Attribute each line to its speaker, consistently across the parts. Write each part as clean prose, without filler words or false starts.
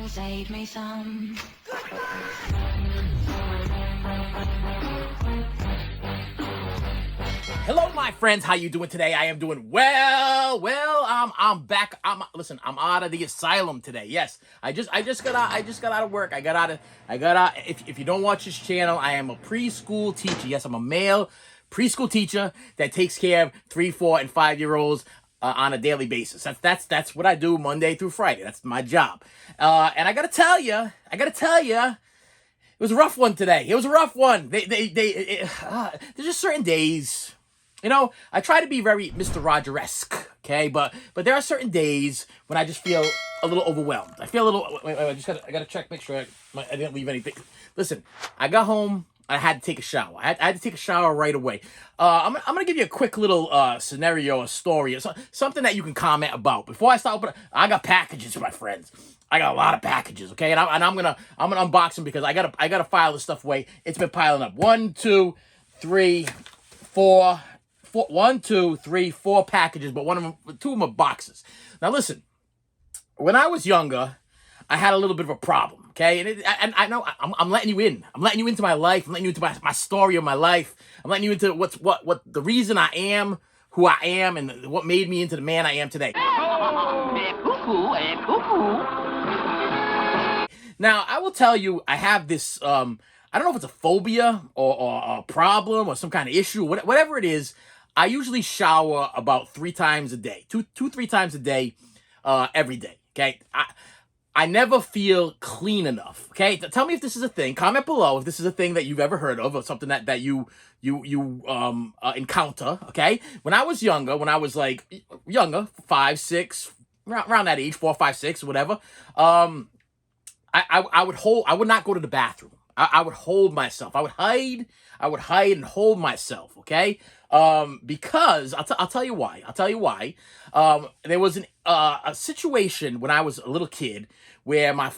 Speaker 1: save me some.
Speaker 2: Hello, my friends. How you doing today? I am doing well. I'm back. Listen. I'm out of the asylum today. Yes, I just got out of work. I got out. If you don't watch this channel, I am a preschool teacher. Yes, I'm a male preschool teacher that takes care of 3, 4, and 5-year-olds on a daily basis. That's what I do Monday through Friday. That's my job. And I gotta tell you, it was a rough one today. It was a rough one. There's just certain days. You know, I try to be very Mr. Roger-esque, okay? But there are certain days when I just feel a little overwhelmed. I feel a little. Wait, I gotta check, make sure I didn't leave anything. Listen, I got home. I had to take a shower. I had to take a shower right away. I'm gonna give you a quick little scenario, a story, or something that you can comment about. Before I start opening, I got packages, my friends. I got a lot of packages, okay? And I'm gonna unbox them because I gotta file this stuff away. It's been piling up. 1, 2, 3, 4. 1, 2, 3, 4 packages, but 2 of them are boxes. Now listen, when I was younger, I had a little bit of a problem, okay? And I know I'm letting you in. I'm letting you into my life. I'm letting you into my story of my life. I'm letting you into what the reason I am who I am and what made me into the man I am today. Now, I will tell you, I have this, I don't know if it's a phobia or a problem or some kind of issue, whatever it is. I usually shower about 3 times a day, 3 times a day, every day, okay? I never feel clean enough, okay? Tell me if this is a thing. Comment below if this is a thing that you've ever heard of or something that you encounter, okay? When I was younger, like younger, 5, 6, around that age, 4, 5, 6, whatever, I would not go to the bathroom. I would hold myself. I would hide and hold myself, okay? Because I'll tell you why. There was a situation when I was a little kid where my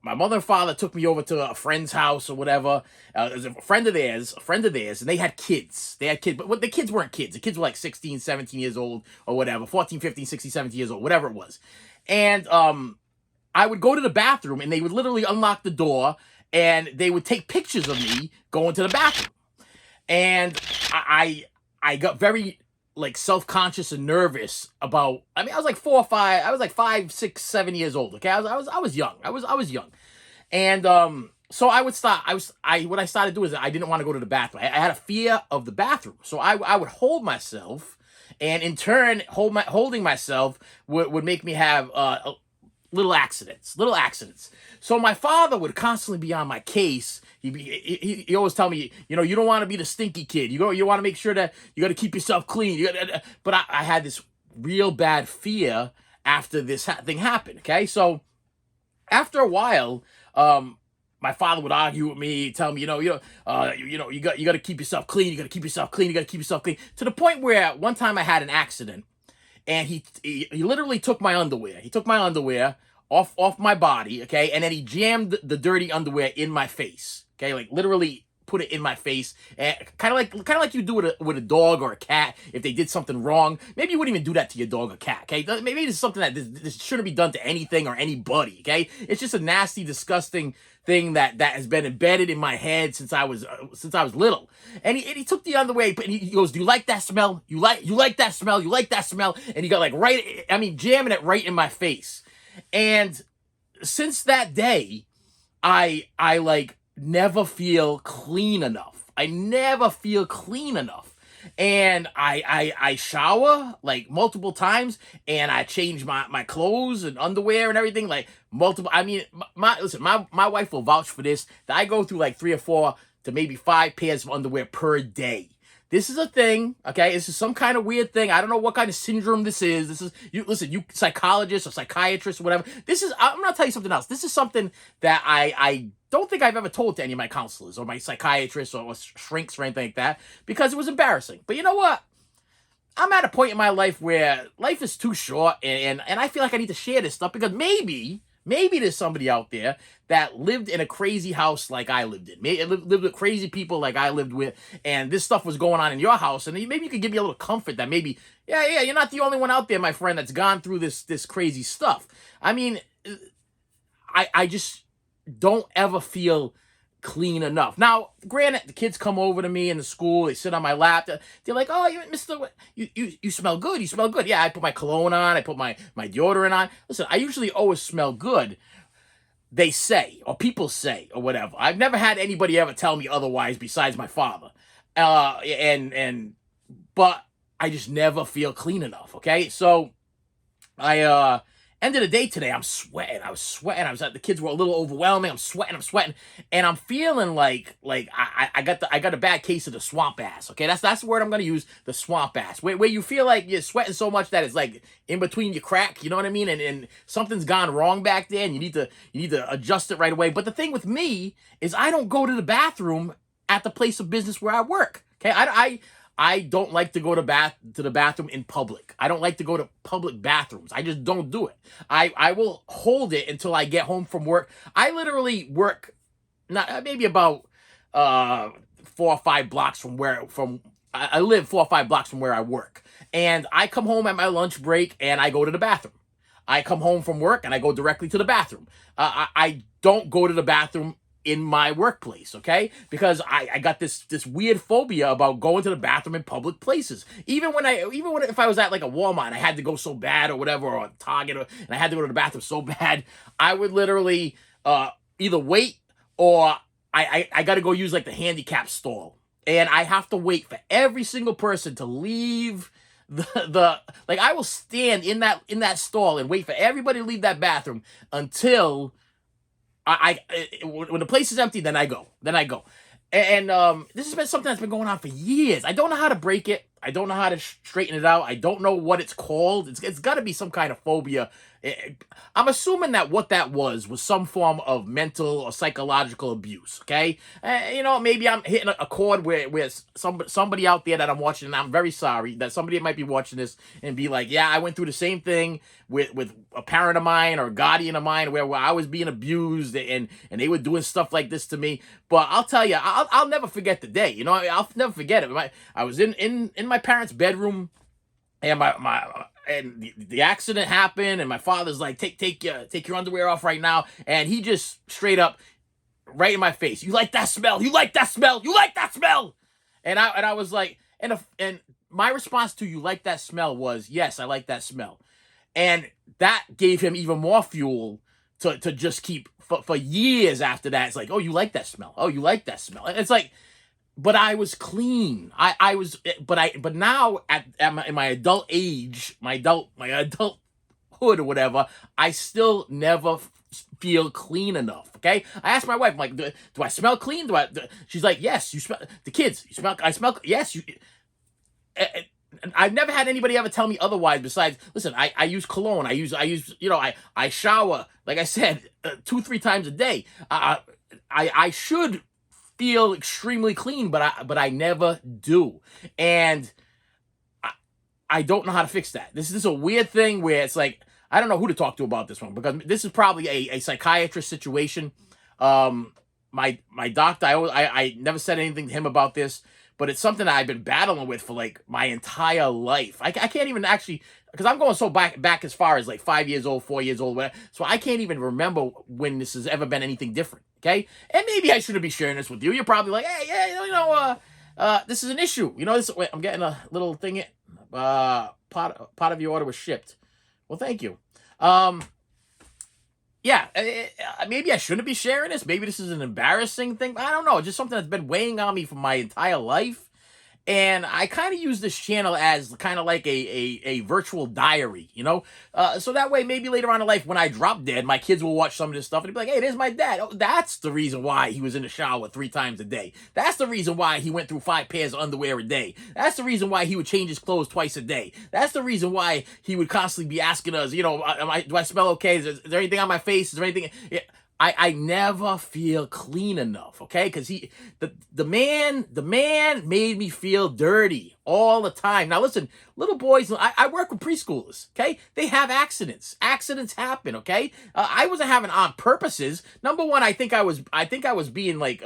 Speaker 2: mother and father took me over to a friend's house or whatever. There's a friend of theirs, and they had kids. But the kids weren't kids. The kids were like 16, 17 years old or whatever, 14, 15, 16, 17 years old, whatever it was. And I would go to the bathroom and they would literally unlock the door and they would take pictures of me going to the bathroom. And I got very like self-conscious and nervous about, I was like 4 or 5, I was like 5, 6, 7 years old. Okay. I was young. I was young. And, so what I started doing is I didn't want to go to the bathroom. I had a fear of the bathroom. So I would hold myself, and in turn, holding myself would make me have, little accidents. So my father would constantly be on my case. He always tell me, you know, you don't want to be the stinky kid. You want to make sure that you got to keep yourself clean. But I had this real bad fear after this thing happened. Okay, so after a while, my father would argue with me, tell me, you got to keep yourself clean. You got to keep yourself clean. To the point where one time I had an accident. And he literally took my underwear. He took my underwear off my body, okay? And then he jammed the dirty underwear in my face, okay? Like literally put it in my face, and kind of like you do with a dog or a cat if they did something wrong. Maybe you wouldn't even do that to your dog or cat, okay? Maybe it's something that this shouldn't be done to anything or anybody, okay? It's just a nasty, disgusting thing that has been embedded in my head since I was little. And he took the underwear and he goes, "Do you like that smell? You like that smell? You like that smell?" And he got like jamming it right in my face. And since that day, I like never feel clean enough. And I shower like multiple times, and I change my clothes and underwear and everything like multiple. My wife will vouch for this, that I go through like 3 or 4 to maybe 5 pairs of underwear per day. This is a thing, okay? This is some kind of weird thing. I don't know what kind of syndrome this is. This is, you psychologists or psychiatrists or whatever. I'm going to tell you something else. This is something that I don't think I've ever told to any of my counselors or my psychiatrists or shrinks or anything like that, because it was embarrassing. But you know what? I'm at a point in my life where life is too short, and I feel like I need to share this stuff, because maybe there's somebody out there that lived in a crazy house like I lived in. Maybe lived with crazy people like I lived with, and this stuff was going on in your house, and maybe you could give me a little comfort that maybe, yeah, you're not the only one out there, my friend, that's gone through this crazy stuff. I mean, I just don't ever feel clean enough. Now, granted, the kids come over to me in the school. They sit on my lap. They're like, "Oh, you, Mister, you smell good. You smell good." Yeah, I put my cologne on. I put my deodorant on. Listen, I usually always smell good. They say, or people say, or whatever. I've never had anybody ever tell me otherwise besides my father. But I just never feel clean enough. Okay, so I end of the day today, I'm sweating. I was sweating. The kids were a little overwhelming. I'm sweating, and I'm feeling like I got a bad case of the swamp ass. Okay, that's the word I'm gonna use. The swamp ass, where you feel like you're sweating so much that it's like in between your crack. You know what I mean? And something's gone wrong back there, and you need to adjust it right away. But the thing with me is I don't go to the bathroom at the place of business where I work. Okay, I don't like to go to the bathroom in public. I don't like to go to public bathrooms. I just don't do it. I will hold it until I get home from work. I literally work not maybe about 4 or 5 blocks from where I live 4 or 5 blocks from where I work. And I come home at my lunch break and I go to the bathroom. I come home from work and I go directly to the bathroom. I don't go to the bathroom in my workplace, okay? Because I got this weird phobia about going to the bathroom in public places. Even when if I was at like a Walmart and I had to go so bad or whatever, or a Target, and I had to go to the bathroom so bad, I would literally either wait or I got to go use like the handicap stall, and I have to wait for every single person to leave the like I will stand in that stall and wait for everybody to leave that bathroom until when the place is empty, then I go. And this has been something that's been going on for years. I don't know how to break it. I don't know how to straighten it out. I don't know what it's called. It's got to be some kind of phobia. I'm assuming that what that was some form of mental or psychological abuse. Okay, maybe I'm hitting a chord where somebody out there that I'm watching, and I'm very sorry that somebody might be watching this and be like, yeah, I went through the same thing with a parent of mine or a guardian of mine where I was being abused and they were doing stuff like this to me. But I'll tell you, I'll never forget the day. I'll never forget it. I was in my parents' bedroom, and the accident happened, and my father's like, take your underwear off right now, and he just straight up right in my face, you like that smell? You like that smell? You like that smell? And I was like, and my response to you like that smell was, yes, I like that smell. And that gave him even more fuel to just keep for years after that. It's like, oh, you like that smell? Oh, you like that smell? And it's like, but I was clean. But now in my adult age, my adulthood or whatever, I still never feel clean enough. Okay, I asked my wife, I'm like, do I smell clean? She's like, yes, you smell. The kids, you smell. I smell. Yes, you. I've never had anybody ever tell me otherwise. Besides, listen, I use cologne. I use. I shower. Like I said, 2-3 times a day. I should feel extremely clean, but I never do, and I don't know how to fix that. This is a weird thing where it's like I don't know who to talk to about this one, because this is probably a psychiatrist situation. My doctor, I never said anything to him about this, but it's something that I've been battling with for like my entire life. I can't even actually, because I'm going so back as far as like 5 years old, 4 years old, whatever, so I can't even remember when this has ever been anything different. Okay, and maybe I shouldn't be sharing this with you. You're probably like, hey, yeah, this is an issue. Wait, I'm getting a little thing. Part of your order was shipped. Well, thank you. Yeah, maybe I shouldn't be sharing this. Maybe this is an embarrassing thing. I don't know. Just something that's been weighing on me for my entire life. And I kind of use this channel as kind of like a virtual diary, so that way maybe later on in life when I drop dead, my kids will watch some of this stuff and be like, hey, there's my dad. Oh, that's the reason why he was in the shower 3 times a day. That's the reason why he went through 5 pairs of underwear a day. That's the reason why he would change his clothes twice a day. That's the reason why he would constantly be asking us, do I smell okay? Is there anything on my face? Is there anything? Yeah. I never feel clean enough, okay? Because the man made me feel dirty all the time. Now listen, little boys, I work with preschoolers, okay? They have accidents. Accidents happen, okay? I wasn't having on purposes. Number one, I think I was being like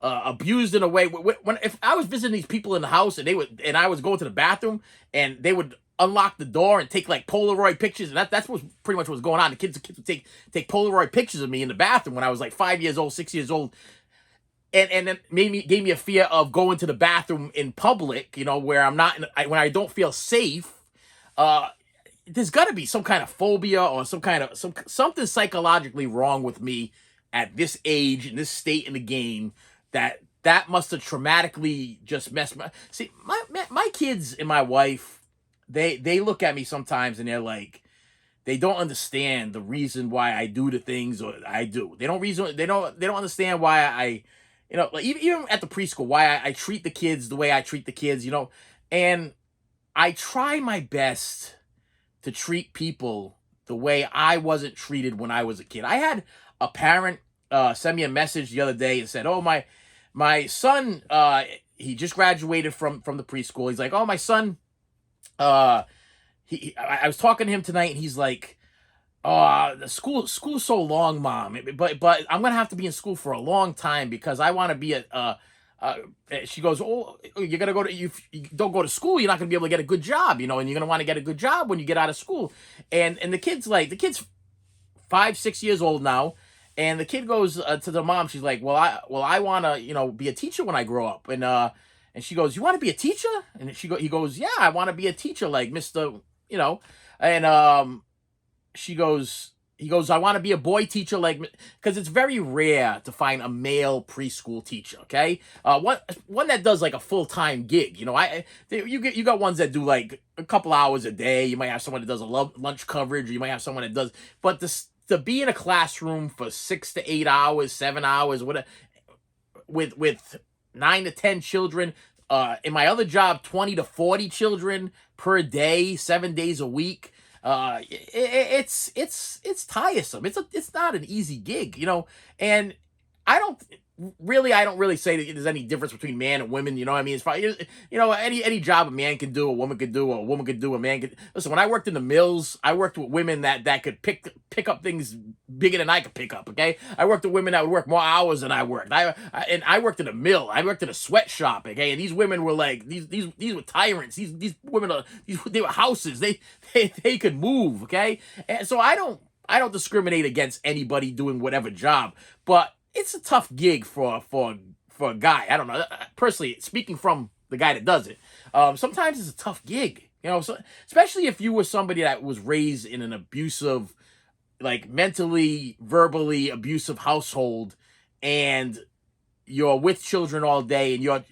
Speaker 2: abused in a way. If I was visiting these people in the house and I was going to the bathroom and they would unlock the door and take like Polaroid pictures, and that's what pretty much what's going on. The kids would take Polaroid pictures of me in the bathroom when I was like 5 years old, 6 years old, and then gave me a fear of going to the bathroom in public, where I'm not when I don't feel safe. Uh, there's got to be some kind of phobia or something psychologically wrong with me at this age, in this state in the game, that must have traumatically just messed my. See, my kids and my wife, they look at me sometimes and they're like, they don't understand the reason why I do the things or I do. They don't understand why like even at the preschool, why I treat the kids the way I treat the kids, and I try my best to treat people the way I wasn't treated when I was a kid. I had a parent send me a message the other day and said, "Oh, my son, he just graduated from the preschool. He's like, oh, my son, I was talking to him tonight, and he's like, oh, the school's so long, mom. But I'm gonna have to be in school for a long time because I want to be she goes, oh, you're gonna go to you don't go to school, you're not gonna be able to get a good job, and you're gonna want to get a good job when you get out of school." And the kid's 5, 6 years old now, and the kid goes to the mom. She's like, well, I want to be a teacher when I grow up, and she goes, "You want to be a teacher?" And he goes, "Yeah, I want to be a teacher like Mister, and she goes, he goes, "I want to be a boy teacher like," because it's very rare to find a male preschool teacher. Okay, one that does like a full-time gig. You got ones that do like a couple hours a day. You might have someone that does a lunch coverage, or you might have someone that does. But to be in a classroom for 6 to 8 hours, 7 hours, whatever, with 9 to 10 children. In my other job, 20 to 40 children per day, 7 days a week. It's tiresome. It's not an easy gig, and I don't I don't really say that there's any difference between man and women. You know what I mean? It's probably, any job a man can do, a woman could do, or a woman could do, a man could. Listen, when I worked in the mills, I worked with women that could pick up things bigger than I could pick up. Okay, I worked with women that would work more hours than I worked. I worked in a mill. I worked in a sweatshop. Okay, and these women were like these were tyrants. These women they were houses. They could move. Okay, and so I don't discriminate against anybody doing whatever job, but it's a tough gig for a guy. I don't know. Personally, speaking from the guy that does it, sometimes it's a tough gig. So, especially if you were somebody that was raised in an abusive, like mentally, verbally abusive household, and you're with children all day, and you're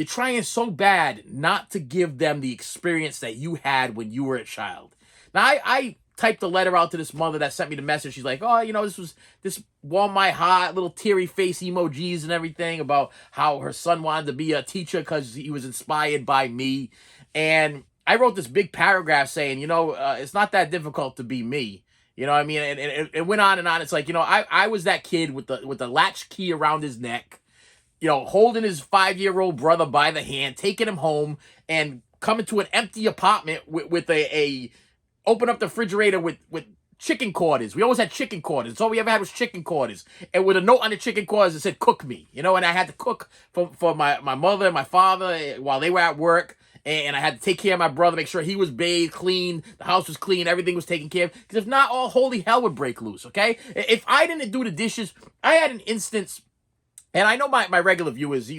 Speaker 2: trying so bad not to give them the experience that you had when you were a child. Now, I typed a letter out to this mother that sent me the message. She's like, "Oh, this warmed my heart," little teary face emojis and everything about how her son wanted to be a teacher because he was inspired by me. And I wrote this big paragraph saying, it's not that difficult to be me. You know what I mean? And it went on and on. It's like, I was that kid with the latch key around his neck, holding his 5-year-old brother by the hand, taking him home, and coming to an empty apartment with a open up the refrigerator with chicken quarters. We always had chicken quarters. That's all we ever had was chicken quarters. And with a note on the chicken quarters that said, "Cook me." And I had to cook for my mother and my father while they were at work. And I had to take care of my brother, make sure he was bathed, clean, the house was clean, everything was taken care of. Because if not, all holy hell would break loose, okay? If I didn't do the dishes, I had an instance. And I know my regular viewers,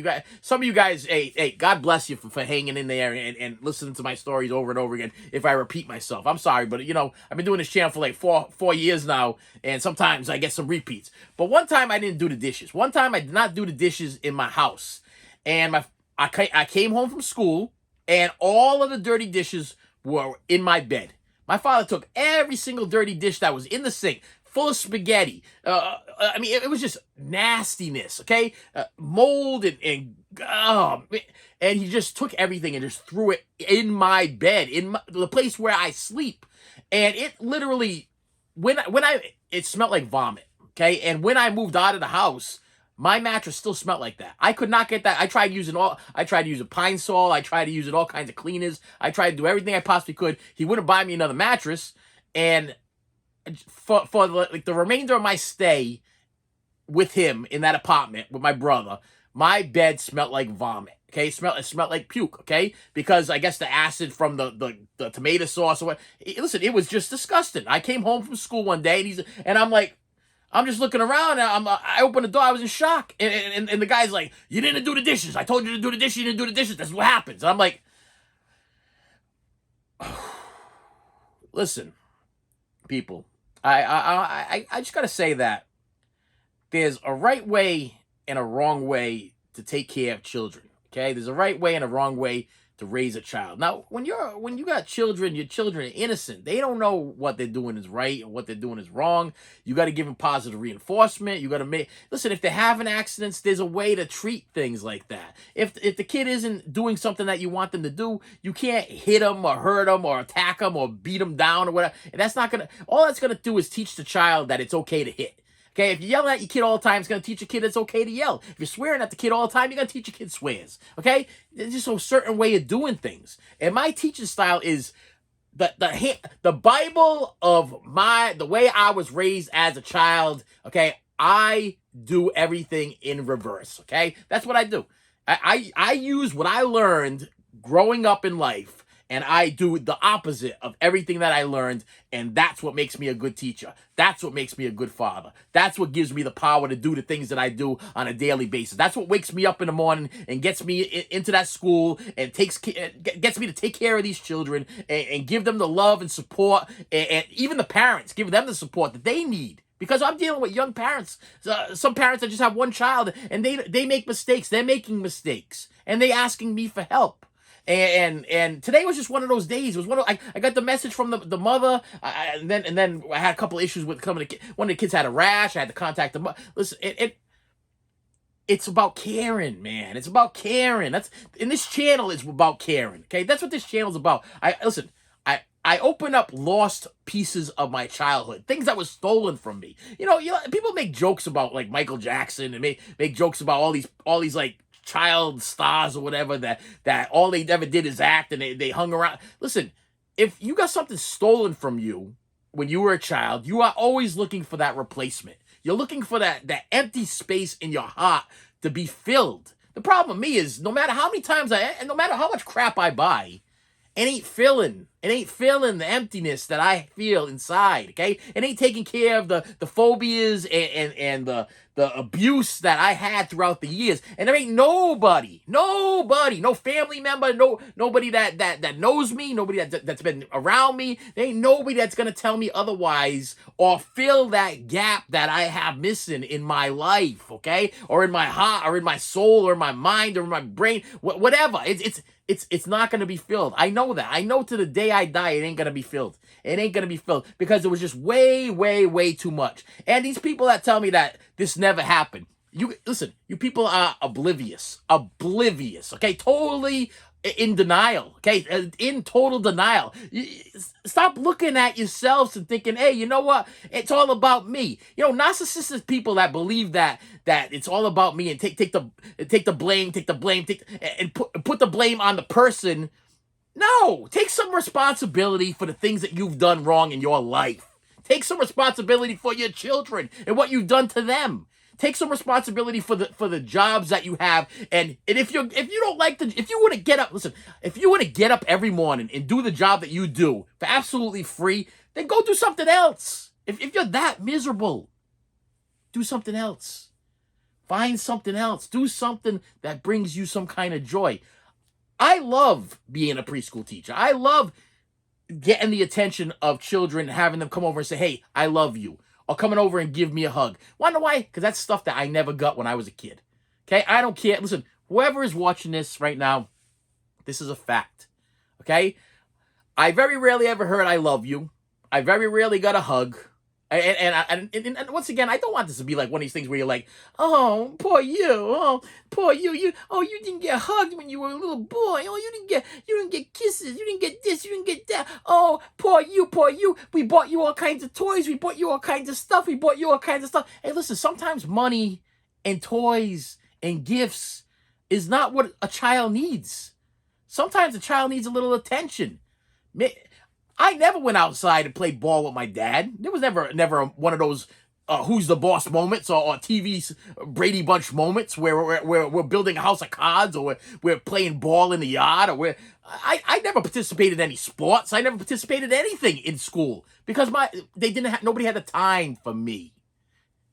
Speaker 2: some of you guys, hey, God bless you for hanging in there and listening to my stories over and over again. If I repeat myself, I'm sorry, but I've been doing this channel for like four years now, and sometimes I get some repeats. But one time I didn't do the dishes. One time I did not do the dishes in my house, and I came home from school, and all of the dirty dishes were in my bed. My father took every single dirty dish that was in the sink, full of spaghetti. I mean, it was just nastiness, okay? Mold and he just took everything and just threw it in my bed, in the place where I sleep. And it literally, it smelled like vomit, okay? And when I moved out of the house, my mattress still smelled like that. I could not get that. I tried using Pine Sol. I tried to use all kinds of cleaners. I tried to do everything I possibly could. He wouldn't buy me another mattress. And for the remainder of my stay with him in that apartment with my brother, my bed smelled like vomit. Okay, it smelled like puke. Okay, because I guess the acid from the tomato sauce or what. Listen, it was just disgusting. I came home from school one day and I'm like, I'm just looking around. And I opened the door. I was in shock, and the guy's like, "You didn't do the dishes. I told you to do the dishes. You didn't do the dishes. That's what happens." And I'm like, listen, people. I just gotta say that there's a right way and a wrong way to take care of children. Okay, there's a right way and a wrong way to raise a child. Now, when you got children, your children are innocent. They don't know what they're doing is right or what they're doing is wrong. You got to give them positive reinforcement. You got to listen. If they're having accidents, there's a way to treat things like that. If the kid isn't doing something that you want them to do, you can't hit them or hurt them or attack them or beat them down or whatever. And that's not gonna. All that's gonna do is teach the child that it's okay to hit. Okay, if you're yelling at your kid all the time, it's going to teach your kid it's okay to yell. If you're swearing at the kid all the time, you're going to teach your kid swears. Okay? There's just a certain way of doing things. And my teaching style is the Bible of the way I was raised as a child. Okay? I do everything in reverse. Okay? That's what I do. I use what I learned growing up in life, and I do the opposite of everything that I learned, and that's what makes me a good teacher. That's what makes me a good father. That's what gives me the power to do the things that I do on a daily basis. That's what wakes me up in the morning and gets me into that school and gets me to take care of these children and give them the love and support, and even the parents, give them the support that they need. Because I'm dealing with young parents, some parents that just have one child, and they make mistakes. They're making mistakes, and they asking me for help. And today was just one of those days. It was I got the message from the mother, and then I had a couple of issues with coming to one of the kids had a rash. I had to contact the mother. Listen, it's about caring, man. It's about caring. This channel is about caring. Okay, that's what this channel's about. I open up lost pieces of my childhood, things that was stolen from me. People make jokes about like Michael Jackson and make jokes about all these like child stars or whatever that all they ever did is act and they hung around. Listen, if you got something stolen from you when you were a child, you are always looking for that replacement. You're looking for that empty space in your heart to be filled. The problem with me is no matter how many times and no matter how much crap I buy, it ain't filling the emptiness that I feel inside. Okay, it ain't taking care of the phobias and the abuse that I had throughout the years. And there ain't nobody, no family member, nobody that knows me, nobody that's been around me. There ain't nobody that's gonna tell me otherwise or fill that gap that I have missing in my life. Okay, or in my heart, or in my soul, or in my mind, or in my brain, whatever. It's not going to be filled. I know that. I know to the day I die, it ain't going to be filled. It ain't going to be filled because it was just way, way, way too much. And these people that tell me that this never happened, listen, you people are oblivious, okay? Totally in denial, okay? In total denial. Stop looking at yourselves and thinking, hey, you know what? It's all about me. Narcissistic people that believe that it's all about me and take the blame, and put the blame on the person. No, take some responsibility for the things that you've done wrong in your life. Take some responsibility for your children and what you've done to them. Take some responsibility for the jobs that you have, and if you want to get up, listen, if you want to get up every morning and do the job that you do for absolutely free, then go do something else. If you're that miserable, do something else. Find something else. Do something that brings you some kind of joy. I love being a preschool teacher. I love getting the attention of children, having them come over and say, hey, I love you. Or coming over and give me a hug. Wonder why? Because that's stuff that I never got when I was a kid. Okay? I don't care. Listen, whoever is watching this right now, this is a fact. Okay? I very rarely ever heard I love you. I very rarely got a hug. And once again, I don't want this to be like one of these things where you're like, oh, poor you, you didn't get hugged when you were a little boy, oh, you didn't get kisses, you didn't get this, you didn't get that, oh, poor you, we bought you all kinds of toys, we bought you all kinds of stuff, Hey, listen, sometimes money and toys and gifts is not what a child needs. Sometimes a child needs a little attention. I never went outside and played ball with my dad. There was never one of those Who's the Boss moments or TV's Brady Bunch moments where we're building a house of cards or we're playing ball in the yard or I never participated in any sports. I never participated in anything in school because nobody had the time for me.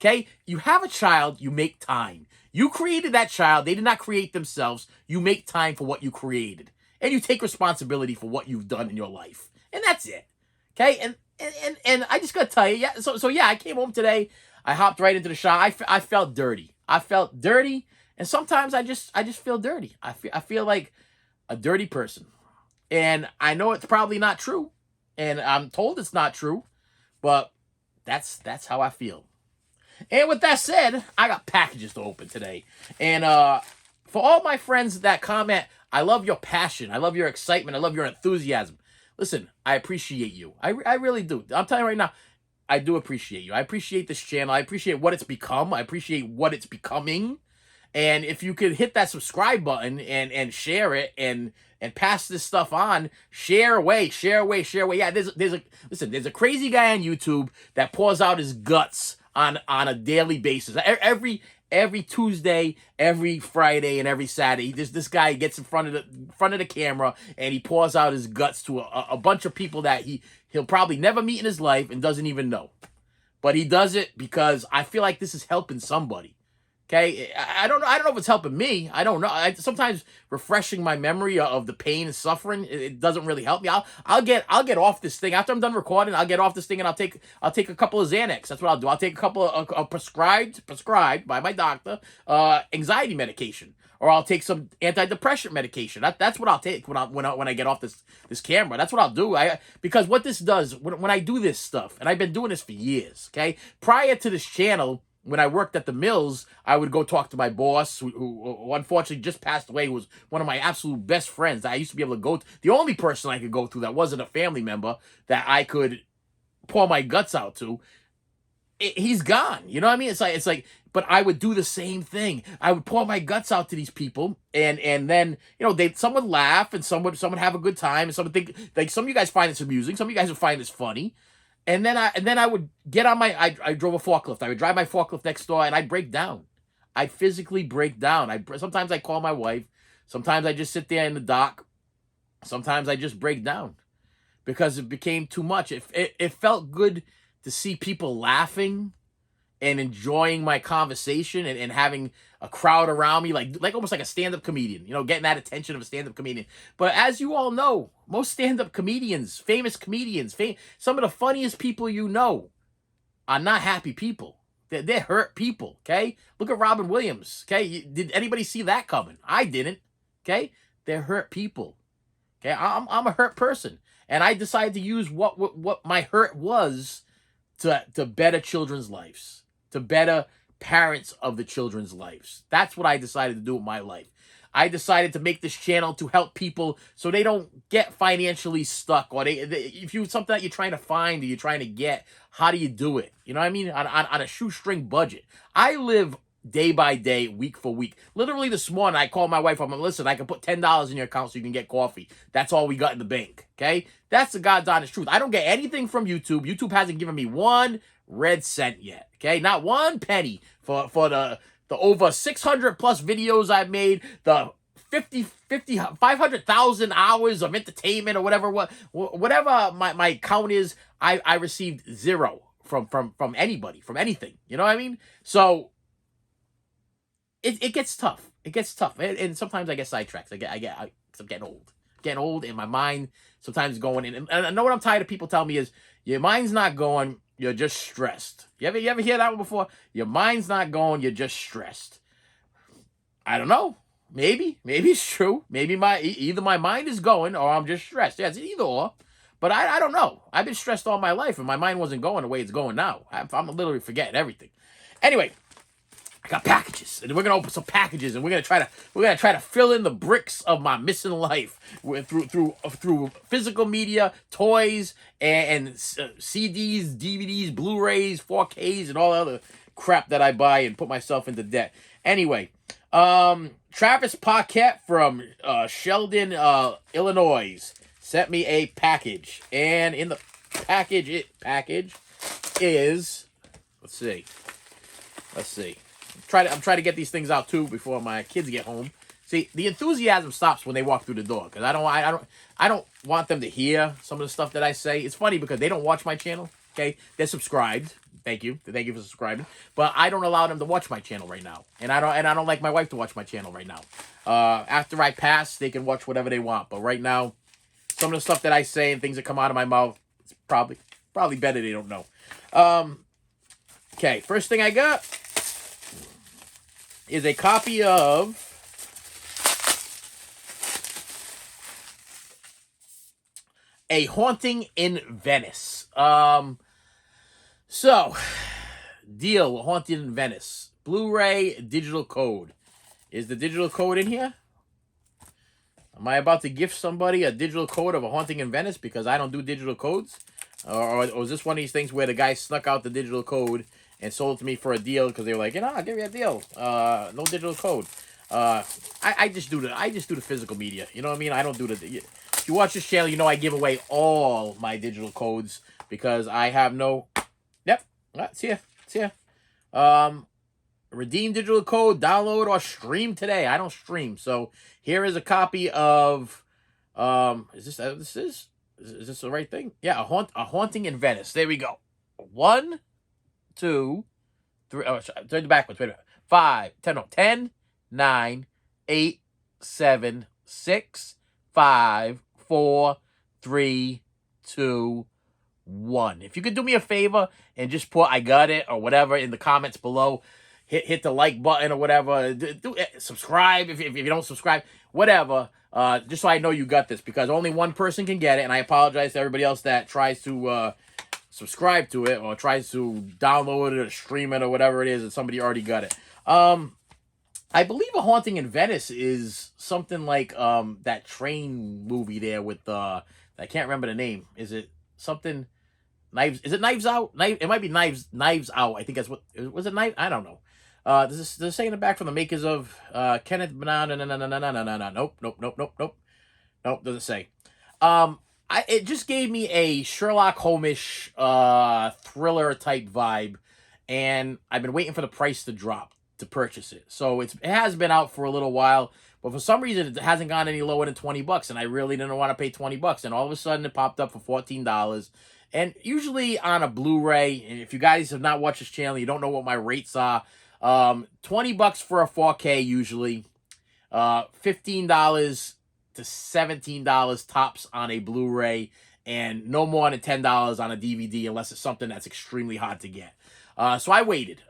Speaker 2: Okay? You have a child, you make time. You created that child. They did not create themselves. You make time for what you created. And you take responsibility for what you've done in your life. And that's it. Okay? And I just got to tell you, yeah, so yeah, I came home today. I hopped right into the shower. I felt dirty. I felt dirty. And sometimes I just feel dirty. I feel like a dirty person. And I know it's probably not true. And I'm told it's not true. But that's how I feel. And with that said, I got packages to open today. And for all my friends that comment, I love your passion. I love your excitement. I love your enthusiasm. Listen, I appreciate you. I really do. I'm telling you right now, I do appreciate you. I appreciate this channel. I appreciate what it's become. I appreciate what it's becoming. And if you could hit that subscribe button and share it and pass this stuff on, share away. Yeah, there's a crazy guy on YouTube that pours out his guts on a daily basis. Every Tuesday, every Friday, and every Saturday, this guy gets in front of the camera and he pours out his guts to a bunch of people that he'll probably never meet in his life and doesn't even know. But he does it because I feel like this is helping somebody. Okay, I don't know if it's helping me. I don't know. Sometimes refreshing my memory of the pain and suffering, it doesn't really help me. I'll get off this thing after I'm done recording. I'll get off this thing and I'll take a couple of Xanax. That's what I'll do. I'll take a couple of prescribed by my doctor anxiety medication, or I'll take some antidepressant medication. That's what I'll take when I get off this camera. That's what I'll do. Because what this does when I do this stuff, and I've been doing this for years. Okay, prior to this channel. When I worked at the mills, I would go talk to my boss, who unfortunately just passed away, who was one of my absolute best friends. I used to be able to go to, the only person I could go to that wasn't a family member that I could pour my guts out to. He's gone. You know what I mean? It's like, but I would do the same thing. I would pour my guts out to these people, and then some would laugh, and some would have a good time, and some would think like some of you guys find this amusing, some of you guys would find this funny. And then I would get on I drove a forklift. I would drive my forklift next door and I'd break down. I'd physically break down. Sometimes I call my wife. Sometimes I just sit there in the dock. Sometimes I just break down because it became too much. It felt good to see people laughing and enjoying my conversation and having a crowd around me, like almost like a stand-up comedian, getting that attention of a stand-up comedian. But as you all know, most stand-up comedians, famous comedians, some of the funniest people are not happy people. They're hurt people, okay? Look at Robin Williams, okay? Did anybody see that coming? I didn't, okay? They're hurt people, okay? I'm a hurt person, and I decided to use what my hurt was to better children's lives, to better parents of the children's lives. That's what I decided to do with my life. I decided to make this channel to help people so they don't get financially stuck, or if you something that you're trying to find or you're trying to get, how do you do it? You know what I mean? On a shoestring budget. I live day by day, week for week. Literally this morning, I called my wife. I'm like, listen, I can put $10 in your account so you can get coffee. That's all we got in the bank, okay? That's the God's honest truth. I don't get anything from YouTube. YouTube hasn't given me one red cent yet, okay? Not one penny for the over 600 plus videos I've made, the 500,000 hours of entertainment or whatever my count is. I received zero from anybody, from anything. You know what I mean? So it gets tough. It gets tough, and sometimes I get sidetracked. I'm getting old, and my mind sometimes is going in. And I know what I'm tired of people telling me is your mind's not going. You're just stressed. You ever hear that one before? Your mind's not going. You're just stressed. I don't know. Maybe it's true. Maybe either my mind is going or I'm just stressed. Yeah, it's either or. But I don't know. I've been stressed all my life, and my mind wasn't going the way it's going now. I'm literally forgetting everything. Anyway, I got packages, and we're gonna open some packages, and we're gonna try to fill in the bricks of my missing life through physical media, toys, and CDs, DVDs, Blu-rays, 4Ks, and all other crap that I buy and put myself into debt. Anyway, Travis Paquette from Sheldon, Illinois, sent me a package, and in the package is Let's see. I'm trying to get these things out too before my kids get home. See, the enthusiasm stops when they walk through the door because I don't want them to hear some of the stuff that I say. It's funny because they don't watch my channel. Okay, they're subscribed. Thank you for subscribing. But I don't allow them to watch my channel right now, and I don't like my wife to watch my channel right now. After I pass, they can watch whatever they want. But right now, some of the stuff that I say and things that come out of my mouth, it's probably better they don't know. Okay, first thing I got is a copy of A Haunting in Venice. So, deal, Haunting in Venice. Blu-ray digital code. Is the digital code in here? Am I about to gift somebody a digital code of A Haunting in Venice because I don't do digital codes? Or is this one of these things where the guy snuck out the digital code and sold it to me for a deal because they were like, I'll give you a deal. No digital code. I just do the physical media. You know what I mean? I don't do the. If you watch this channel, you know I give away all my digital codes because I have no. Yep, it's here. It's here. Redeem digital code, download or stream today. I don't stream, so here is a copy of. Is this the right thing? Yeah, a Haunting in Venice. There we go. 1, 2, 3. Oh, turn it backwards. Wait a minute. 5, 10, no, 10, 9, 8, 7, 6, 5, 4, 3, 2, 1. If you could do me a favor and just put "I got it" or whatever in the comments below, hit the like button or whatever. Subscribe if you don't subscribe, whatever. Just so I know you got this because only one person can get it, and I apologize to everybody else that tries to subscribe to it or tries to download it or stream it or whatever it is and somebody already got it. I believe A Haunting in Venice is something like that train movie there with I can't remember the name. Is it something Knives? Is it Knives Out? It might be Knives Out. I think that's what was it. Knife? I don't know. Does it say in the back from the makers of Kenneth? No. Nope. Doesn't say. It just gave me a Sherlock Holmes-ish thriller type vibe, and I've been waiting for the price to drop to purchase it. So it has been out for a little while, but for some reason it hasn't gone any lower than $20, and I really didn't want to pay $20. And all of a sudden it popped up for $14. And usually on a Blu-ray, and if you guys have not watched this channel, you don't know what my rates are. $20 for a 4K usually, $15 to $17 tops on a Blu-ray, and no more than $10 on a DVD unless it's something that's extremely hard to get. So I waited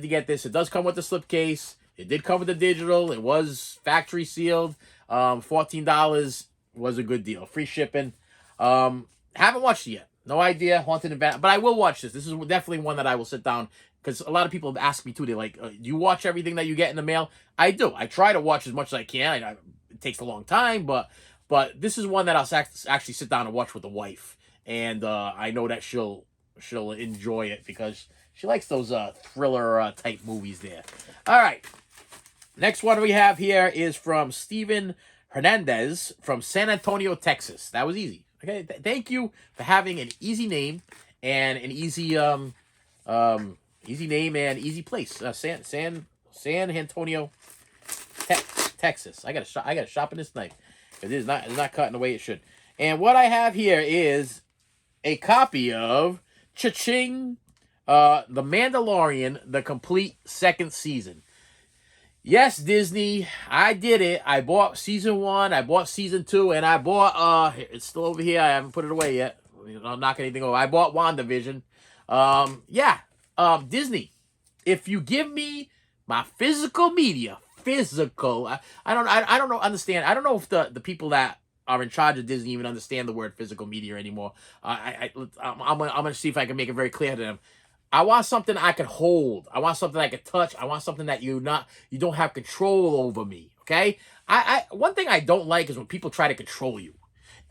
Speaker 2: to get this. It does come with the slipcase. It did come with the digital. It was factory sealed. $14 was a good deal. Free shipping. Haven't watched it yet. No idea. Haunted in Venice. But I will watch this. This is definitely one that I will sit down. Because a lot of people have asked me too. They're like, do you watch everything that you get in the mail? I do. I try to watch as much as I can. It takes a long time. But this is one that I'll actually sit down and watch with the wife. And I know that she'll enjoy it because she likes those thriller type movies there. All right. Next one we have here is from Steven Hernandez from San Antonio, Texas. That was easy. Okay. Thank you for having an easy name and an easy easy name and easy place. San Antonio, Texas. I gotta sharpen this knife because it's not cutting the way it should. And what I have here is a copy of Cha-Ching, The Mandalorian, the complete second season. Yes, Disney, I did it. I bought season 1, I bought season 2, and I bought, it's still over here. I haven't put it away yet. I'm knocking anything over. I bought WandaVision. Disney, if you give me my physical media, I don't understand. I don't know if the people that are in charge of Disney even understand the word physical media anymore. I'm gonna see if I can make it very clear to them. I want something I can hold. I want something I can touch. I want something that you don't have control over me. Okay. One thing I don't like is when people try to control you,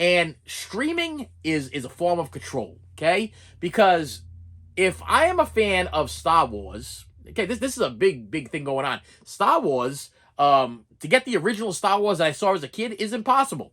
Speaker 2: and streaming is a form of control. Okay, because if I am a fan of Star Wars, okay, this is a big thing going on. Star Wars, to get the original Star Wars that I saw as a kid is impossible.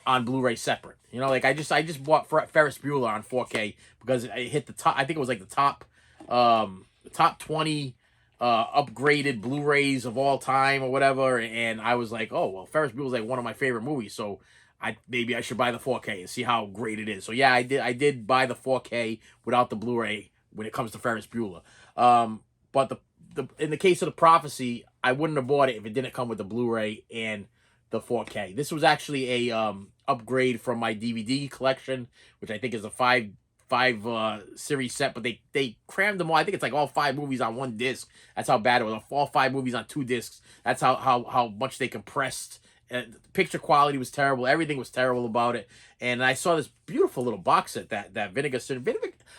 Speaker 2: on Blu-ray separate. You know, like I just bought Ferris Bueller on 4K because it hit the top. I think it was like the top 20 upgraded Blu-rays of all time or whatever. And I was like, oh well, Ferris Bueller's like one of my favorite movies, so maybe I should buy the 4K and see how great it is. So yeah, I did buy the 4K without the Blu-ray when it comes to Ferris Bueller. But the in the case of the Prophecy, I wouldn't have bought it if it didn't come with the Blu-ray and the 4K. This was actually a upgrade from my DVD collection, which I think is a five series set, but they crammed them all. I think it's like all 5 movies on one disc. That's how bad it was. All 5 movies on 2 discs. That's how much they compressed. Picture quality was terrible. Everything was terrible about it. And I saw this beautiful little box set that Vinegar Syndrome.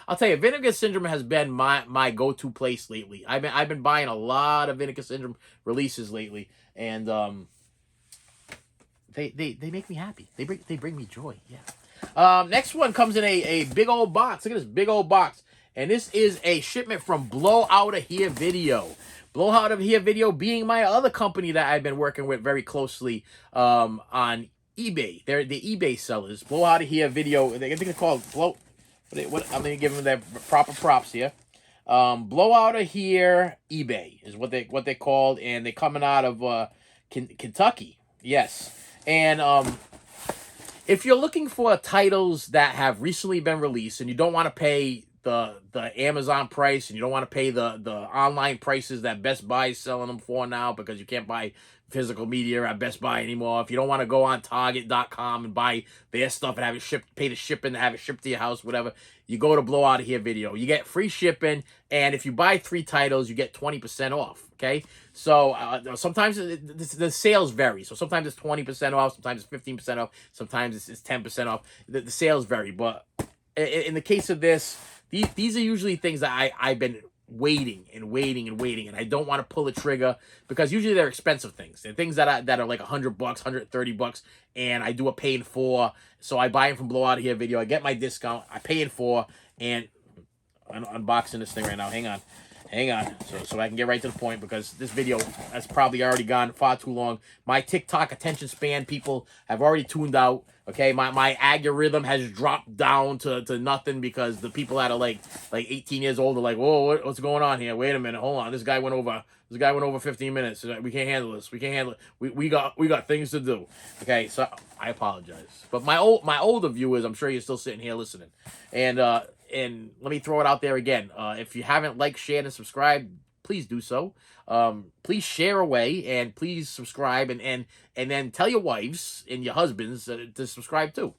Speaker 2: I'll tell you, Vinegar Syndrome has been my go-to place lately. I've been buying a lot of Vinegar Syndrome releases lately, and they make me happy. They bring me joy. Yeah. Next one comes in a big old box. Look at this big old box. And this is a shipment from Blowout of Here Video. Blowout of Here Video being my other company that I've been working with very closely on eBay. They're the eBay sellers. Blowout of Here Video. I think they're called Blow. What I'm gonna give them their proper props here. Blowout of Here eBay is what they're called, and they're coming out of Kentucky. Yes, and if you're looking for titles that have recently been released and you don't want to pay the Amazon price and you don't want to pay the online prices that Best Buy is selling them for now, because you can't buy physical media at Best Buy anymore. If you don't want to go on Target.com and buy their stuff and have it shipped, pay the shipping, have it shipped to your house, whatever, you go to Blowout of Here Video. You get free shipping, and if you buy 3 titles, you get 20% off. Okay, so sometimes the sales vary. So sometimes it's 20% off, sometimes it's 15% off, sometimes it's 10% off. The sales vary, but in the case of this, these are usually things that I've been waiting, and I don't want to pull the trigger because usually they're expensive things. They're things that are like $100, $130, and I do a pay in 4. So I buy them from Blowout of Here Video. I get my discount. I pay in 4, and I'm unboxing this thing right now. Hang on, so I can get right to the point, because this video has probably already gone far too long. My TikTok attention span, people have already tuned out. Okay, my algorithm has dropped down to nothing, because the people that are like 18 years old are like, whoa, what's going on here? Wait a minute, hold on. This guy went over 15 minutes. We can't handle this. We can't handle it. We got things to do. Okay, so I apologize. But my older viewers, I'm sure you're still sitting here listening. And let me throw it out there again. If you haven't liked, shared, and subscribed, please do so. Please share away, and please subscribe, and then tell your wives and your husbands to subscribe too.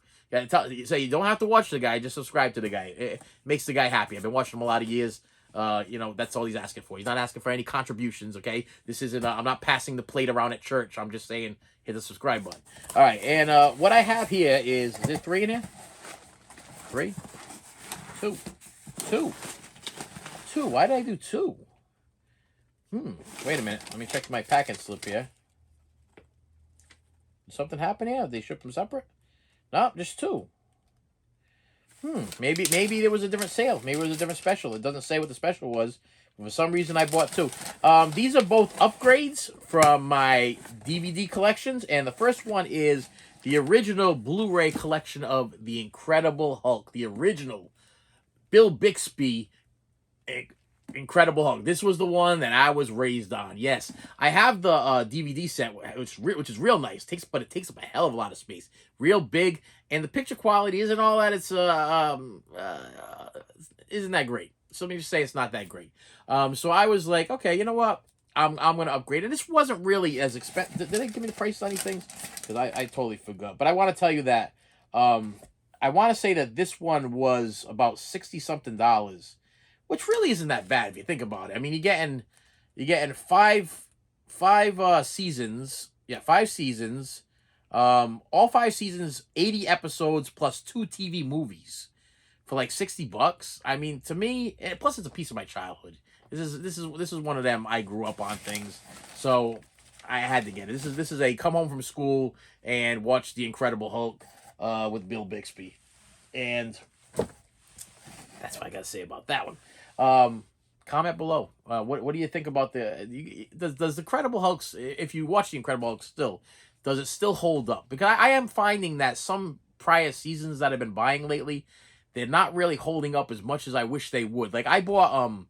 Speaker 2: Say you don't have to watch the guy, just subscribe to the guy. It makes the guy happy. I've been watching him a lot of years. That's all he's asking for. He's not asking for any contributions. Okay, this isn't. I'm not passing the plate around at church. I'm just saying hit the subscribe button. All right, and what I have here is there 3 in here? 3, 2, 2. Why did I do 2? Wait a minute. Let me check my package slip here. Did something happen here? Did they ship them separate? No, just 2. Maybe there was a different sale. Maybe it was a different special. It doesn't say what the special was. For some reason, I bought 2. These are both upgrades from my DVD collections, and the first one is the original Blu-ray collection of The Incredible Hulk. The original Bill Bixby Incredible Hulk. This was the one that I was raised on. Yes, I have the DVD set, which is real nice. But it takes up a hell of a lot of space. Real big, and the picture quality isn't all that. It's isn't that great. So let me just say it's not that great. So I was like, okay, you know what? I'm gonna upgrade. And this wasn't really as expensive. Did they give me the price on these things? Because I totally forgot. But I want to tell you that I want to say that this one was about $60-something, which really isn't that bad if you think about it. I mean, you're getting 5 seasons. Yeah, 5 seasons. All 5 seasons, 80 episodes plus 2 TV movies for like $60. I mean, to me, and plus it's a piece of my childhood. This is one of them. I grew up on things, so I had to get it. This is a come home from school and watch The Incredible Hulk with Bill Bixby, and that's what I gotta say about that one. Comment below. What do you think about does the Incredible Hulks? If you watch The Incredible Hulk still, does it still hold up? Because I am finding that some prior seasons that I've been buying lately, they're not really holding up as much as I wish they would. Like I bought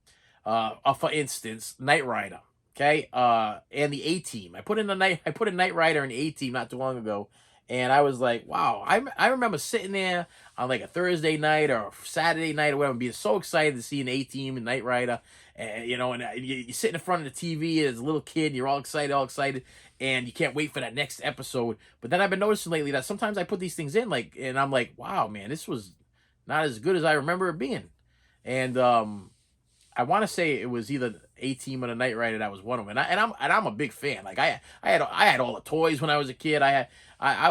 Speaker 2: for instance, Knight Rider, okay, and the A Team. I put a Knight Rider and A Team not too long ago, and I was like, wow. I remember sitting there on like a Thursday night or a Saturday night or whatever, being so excited to see an A Team and Knight Rider, and you sit in front of the TV as a little kid, and you're all excited, and you can't wait for that next episode. But then I've been noticing lately that sometimes I put these things in, like, and I'm like, wow, man, this was not as good as I remember it being, and I want to say it was either A Team or the Knight Rider that was one of them, and I'm a big fan. Like I had all the toys when I was a kid. I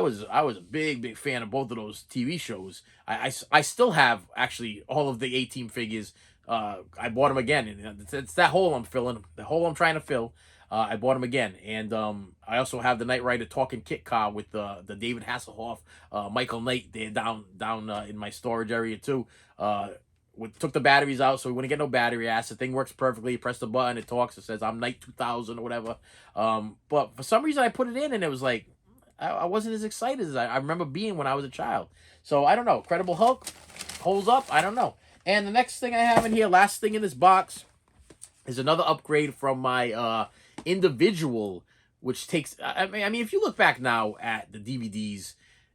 Speaker 2: was a big fan of both of those TV shows. I still have actually all of the A Team figures. I bought them again, and it's that hole I'm filling, the hole I'm trying to fill. I bought them again, and I also have the Knight Rider talking kit car with the David Hasselhoff, Michael Knight there down in my storage area too. We took the batteries out, so we wouldn't get no battery acid. The thing works perfectly. You press the button, it talks. It says I'm Knight 2000 or whatever. But for some reason, I put it in, and it was like I wasn't as excited as I remember being when I was a child. So I don't know. Credible Hulk holds up. I don't know. And the next thing I have in here, last thing in this box, is another upgrade from my individual, which takes. I mean, if you look back now at the DVDs,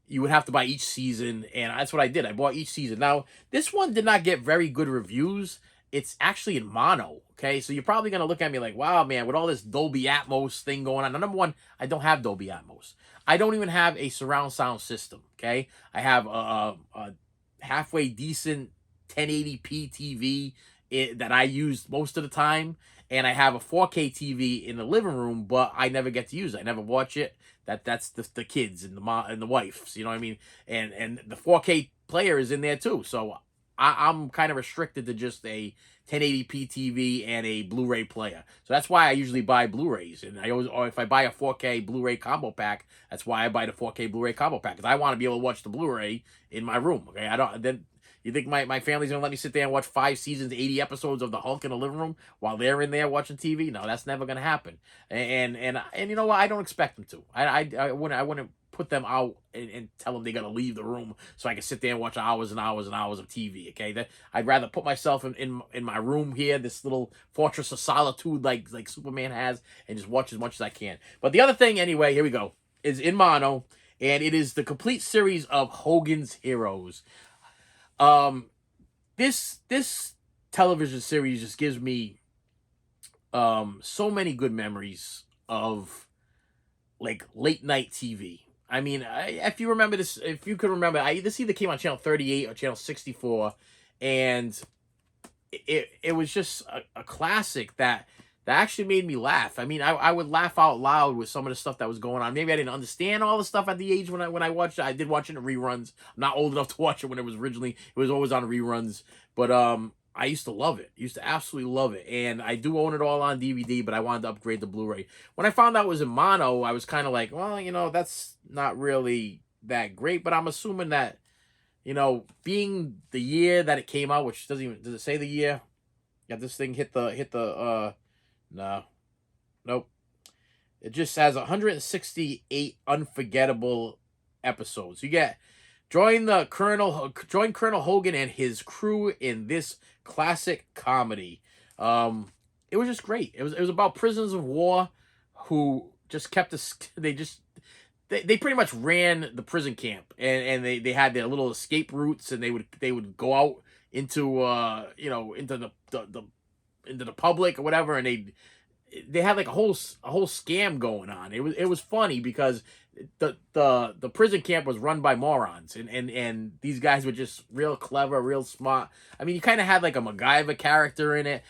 Speaker 2: you would have to buy each season, and that's what I did. I bought each season. Now, this one did not get very good reviews. It's actually in mono, okay? So you're probably going to look at me like, wow, man, with all this Dolby Atmos thing going on. Now, number one, I don't have Dolby Atmos. I don't even have a surround sound system, okay? I have a halfway decent 1080p TV that I use most of the time, and I have a 4K TV in the living room, but I never get to use it. I never watch it. That's the kids and the mom and the wives, you know what I mean? And the 4K player is in there too. So I'm kind of restricted to just a 1080p TV and a Blu-ray player. So that's why I usually buy Blu-rays. And or if I buy a 4K Blu-ray combo pack, that's why I buy the 4K Blu-ray combo pack, because I want to be able to watch the Blu-ray in my room. Okay, you think my family's gonna let me sit there and watch 5 seasons, 80 episodes of the Hulk in the living room while they're in there watching TV? No, that's never gonna happen. And you know what? I don't expect them to. I wouldn't put them out and tell them they gotta leave the room so I can sit there and watch hours and hours and hours of TV. Okay, I'd rather put myself in my room here, this little fortress of solitude like Superman has, and just watch as much as I can. But the other thing, anyway, here we go, is in mono, and it is the complete series of Hogan's Heroes. This television series just gives me so many good memories of like late night TV. I mean, if you remember this, if you could remember, this either came on channel 38 or channel 64, and it was just a classic that actually made me laugh. I mean, I would laugh out loud with some of the stuff that was going on. Maybe I didn't understand all the stuff at the age when I watched it. I did watch it in reruns. I'm not old enough to watch it when it was originally. It was always on reruns. But I used to love it. Used to absolutely love it. And I do own it all on DVD, but I wanted to upgrade the Blu-ray. When I found out it was in mono, I was kind of like, well, that's not really that great. But I'm assuming that, being the year that it came out, which does it say the year? Yeah, this thing hit the no. Nope. It just has 168 unforgettable episodes. You get join Colonel Hogan and his crew in this classic comedy. It was just great. It was about prisoners of war who just kept us. They pretty much ran the prison camp, and they had their little escape routes, and they would go out into into the public or whatever, and they had like a whole scam going on. It was funny because the prison camp was run by morons, and these guys were just real clever, real smart. I mean, you kind of had like a MacGyver character in it.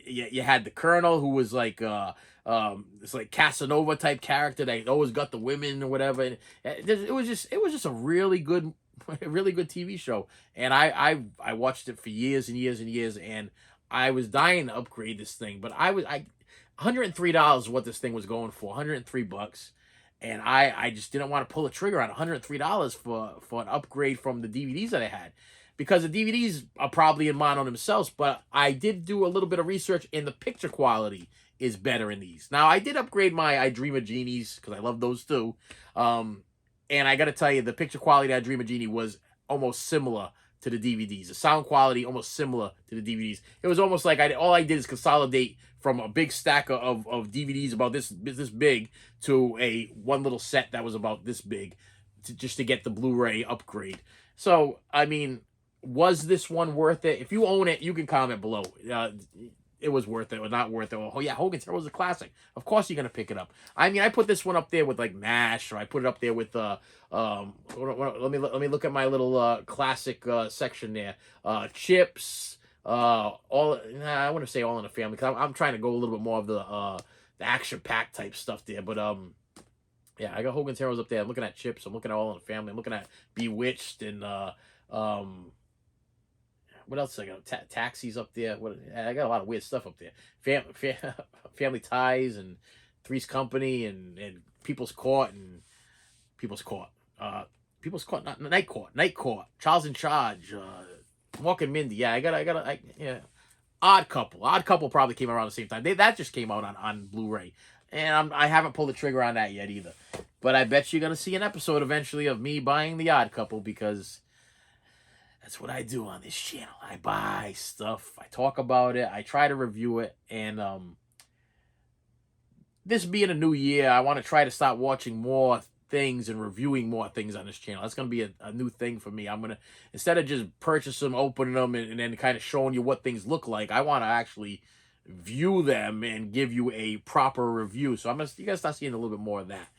Speaker 2: You had the colonel who was like it's like Casanova type character that always got the women or whatever. And it was just a really good TV show, and I watched it for years and years and years, and I was dying to upgrade this thing, but $103 is what this thing was going for, $103, and I just didn't want to pull the trigger on $103 for an upgrade from the DVDs that I had, because the DVDs are probably in mono themselves, but I did do a little bit of research, and the picture quality is better in these. Now, I did upgrade my I Dream of Genies because I love those too. And I got to tell you, the picture quality of I Dream of Genie was almost similar to the DVDs. The sound quality almost similar to the DVDs. It was almost like all I did is consolidate from a big stack of DVDs about this big to a one little set that was about this big, just to get the Blu-ray upgrade. So, I mean, was this one worth it? If you own it, you can comment below. It was worth it or not worth it. Oh yeah, Hogan's Heroes is a classic. Of course you're gonna pick it up. I mean, I put this one up there with like MASH, or I put it up there with let me look at my little classic section there. Chips, all. Nah, I want to say All in the Family because I'm trying to go a little bit more of the action pack type stuff there. But yeah, I got Hogan's Heroes up there. I'm looking at Chips. I'm looking at All in the Family. I'm looking at Bewitched and what else I got? Taxis up there. I got a lot of weird stuff up there. Family Ties and Three's Company and People's Court and People's Court. People's Court, not Night Court. Night Court. Charles in Charge. Mork and Mindy. Yeah, yeah. Odd Couple. Odd Couple probably came around the same time. That just came out on Blu-ray. And I haven't pulled the trigger on that yet either. But I bet you're going to see an episode eventually of me buying The Odd Couple because that's what I do on this channel. I buy stuff. I talk about it. I try to review it. And this being a new year, I want to try to start watching more things and reviewing more things on this channel. That's going to be a new thing for me. I'm going to, instead of just purchasing them, opening them, and then kind of showing you what things look like, I want to actually view them and give you a proper review. So you guys start seeing a little bit more of that.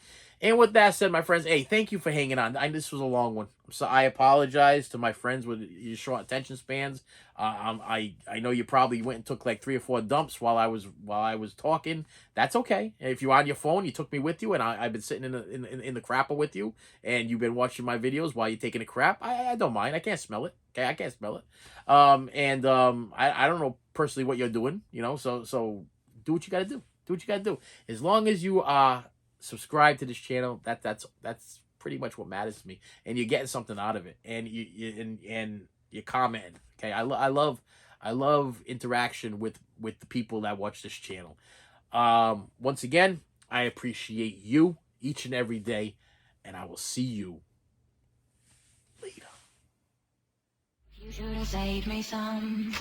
Speaker 2: And with that said, my friends, hey, thank you for hanging on. This was a long one, so I apologize to my friends with your short attention spans. I know you probably went and took like 3 or 4 dumps while I was talking. That's okay. If you're on your phone, you took me with you, and I've been sitting in the crapper with you, and you've been watching my videos while you're taking a crap. I don't mind. I can't smell it. Okay, I can't smell it. I don't know personally what you're doing. So do what you got to do. Do what you got to do. As long as you are subscribe to this channel, that's pretty much what matters to me, and you're getting something out of it, and you're commenting. Okay, I love interaction with the people that watch this channel. Once again, I appreciate you each and every day, and I will see you later. You should have saved me some.